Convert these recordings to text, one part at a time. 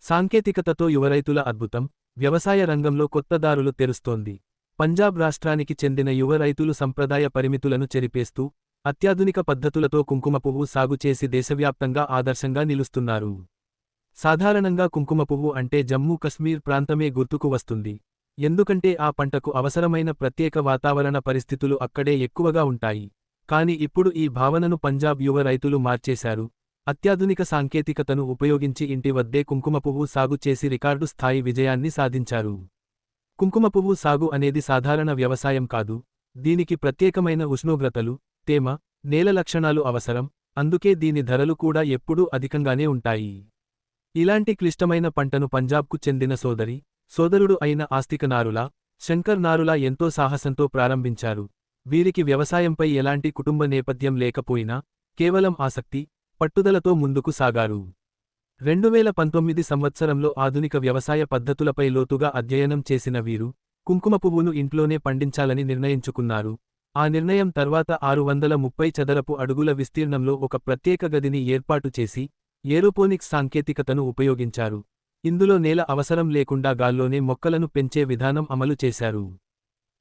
సాంకేతికతతో యువ రైతుల అద్భుతం, వ్యవసాయ రంగంలో కొత్త దారులు తెరుస్తోంది. పంజాబ్ రాష్ట్రానికి చెందిన యువ రైతులు సంప్రదాయ పరిమితులను చెరిపేస్తూ, అత్యాధునిక పద్ధతులతో కుంకుమ పువ్వు సాగు చేసి దేశవ్యాప్తంగా ఆదర్శంగా నిలుస్తున్నారు. సాధారణంగా కుంకుమ పువ్వు అంటే జమ్మూ కశ్మీర్ ప్రాంతమే గుర్తుకు వస్తుంది. ఎందుకంటే ఆ పంటకు అవసరమైన ప్రత్యేక వాతావరణ పరిస్థితులు అక్కడే ఎక్కువగా ఉంటాయి. కాని ఇప్పుడు ఈ భావనను పంజాబ్ యువ రైతులు మార్చేశారు. అత్యాధునిక సాంకేతికతను ఉపయోగించి ఇంటి వద్దే కుంకుమ పువ్వు సాగు చేసి రికార్డు స్థాయి విజయాన్ని సాధించారు. కుంకుమ పువ్వు సాగు అనేది సాధారణ వ్యవసాయం కాదు. దీనికి ప్రత్యేకమైన ఉష్ణోగ్రతలు, తేమ, నేల లక్షణాలు అవసరం. అందుకే దీని ధరలు కూడా ఎప్పుడూ అధికంగానే ఉంటాయి. ఇలాంటి క్లిష్టమైన పంటను పంజాబ్కు చెందిన సోదరుడు అయిన ఆస్తిక నారులా, శంకర్ నారులా ఎంతో సాహసంతో ప్రారంభించారు. వీరికి వ్యవసాయంపై ఎలాంటి కుటుంబ నేపథ్యం లేకపోయినా కేవలం ఆసక్తి, పట్టుదలతో ముందుకు సాగారు. 2019 సంవత్సరంలో ఆధునిక వ్యవసాయ పద్ధతులపై లోతుగా అధ్యయనం చేసిన వీరు, కుంకుమ పువ్వును ఇంట్లోనే పండించాలని నిర్ణయించుకున్నారు. ఆ నిర్ణయం తర్వాత 630 చదరపు అడుగుల విస్తీర్ణంలో ఒక ప్రత్యేక గదిని ఏర్పాటు చేసి, ఏరోపోనిక్స్ సాంకేతికతను ఉపయోగించారు. ఇందులో నేల అవసరం లేకుండా గాల్లోనే మొక్కలను పెంచే విధానం అమలు చేశారు.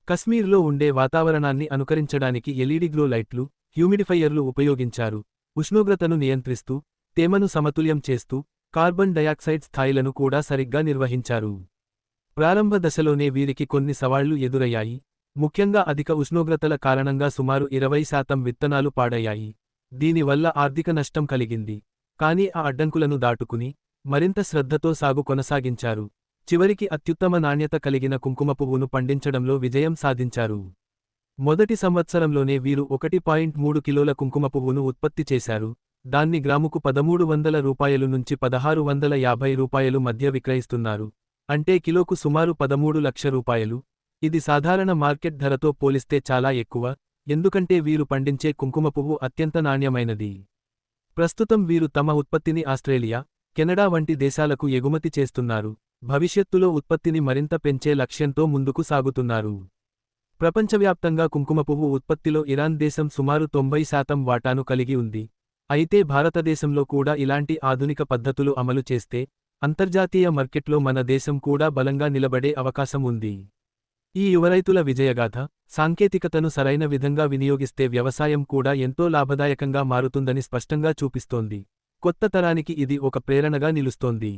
కశ్మీర్లో ఉండే వాతావరణాన్ని అనుకరించడానికి ఎల్ఈడి గ్లో లైట్లు, హ్యూమిడిఫైయర్లు ఉపయోగించారు. ఉష్ణోగ్రతను నియంత్రిస్తూ, తేమను సమతుల్యం చేస్తూ, కార్బన్ డయాక్సైడ్ స్థాయిలను కూడా సరిగ్గా నిర్వహించారు. ప్రారంభ దశలోనే వీరికి కొన్ని సవాళ్లు ఎదురయ్యాయి. ముఖ్యంగా అధిక ఉష్ణోగ్రతల కారణంగా సుమారు 20% విత్తనాలు పాడయ్యాయి. దీనివల్ల ఆర్థిక నష్టం కలిగింది. కానీ ఆ అడ్డంకులను దాటుకుని, మరింత శ్రద్ధతో సాగు కొనసాగించారు. చివరికి అత్యుత్తమ నాణ్యత కలిగిన కుంకుమ పువ్వును పండించడంలో విజయం సాధించారు. మొదటి సంవత్సరంలోనే వీరు 1.3 కిలోల కుంకుమ పువ్వును ఉత్పత్తి చేశారు. దాన్ని గ్రాముకు 1300 రూపాయలు నుంచి 1650 రూపాయలు మధ్య విక్రయిస్తున్నారు. అంటే కిలోకు సుమారు 13 లక్షల రూపాయలు. ఇది సాధారణ మార్కెట్ ధరతో పోలిస్తే చాలా ఎక్కువ, ఎందుకంటే వీరు పండించే కుంకుమ పువ్వు అత్యంత నాణ్యమైనది. ప్రస్తుతం వీరు తమ ఉత్పత్తిని ఆస్ట్రేలియా, కెనడా వంటి దేశాలకు ఎగుమతి చేస్తున్నారు. భవిష్యత్తులో ఉత్పత్తిని మరింత పెంచే లక్ష్యంతో ముందుకు సాగుతున్నారు. ప్రపంచవ్యాప్తంగా కుంకుమ పువ్వు ఉత్పత్తిలో ఇరాన్ దేశం సుమారు 90% వాటాను కలిగి ఉంది. అయితే భారతదేశంలో కూడా ఇలాంటి ఆధునిక పద్ధతులు అమలు చేస్తే, అంతర్జాతీయ మార్కెట్లో మన దేశం కూడా బలంగా నిలబడే అవకాశం ఉంది. ఈ యువరైతుల విజయగాథ, సాంకేతికతను సరైన విధంగా వినియోగిస్తే వ్యవసాయం కూడా ఎంతో లాభదాయకంగా మారుతుందని స్పష్టంగా చూపిస్తోంది. కొత్త తరానికి ఇది ఒక ప్రేరణగా నిలుస్తోంది.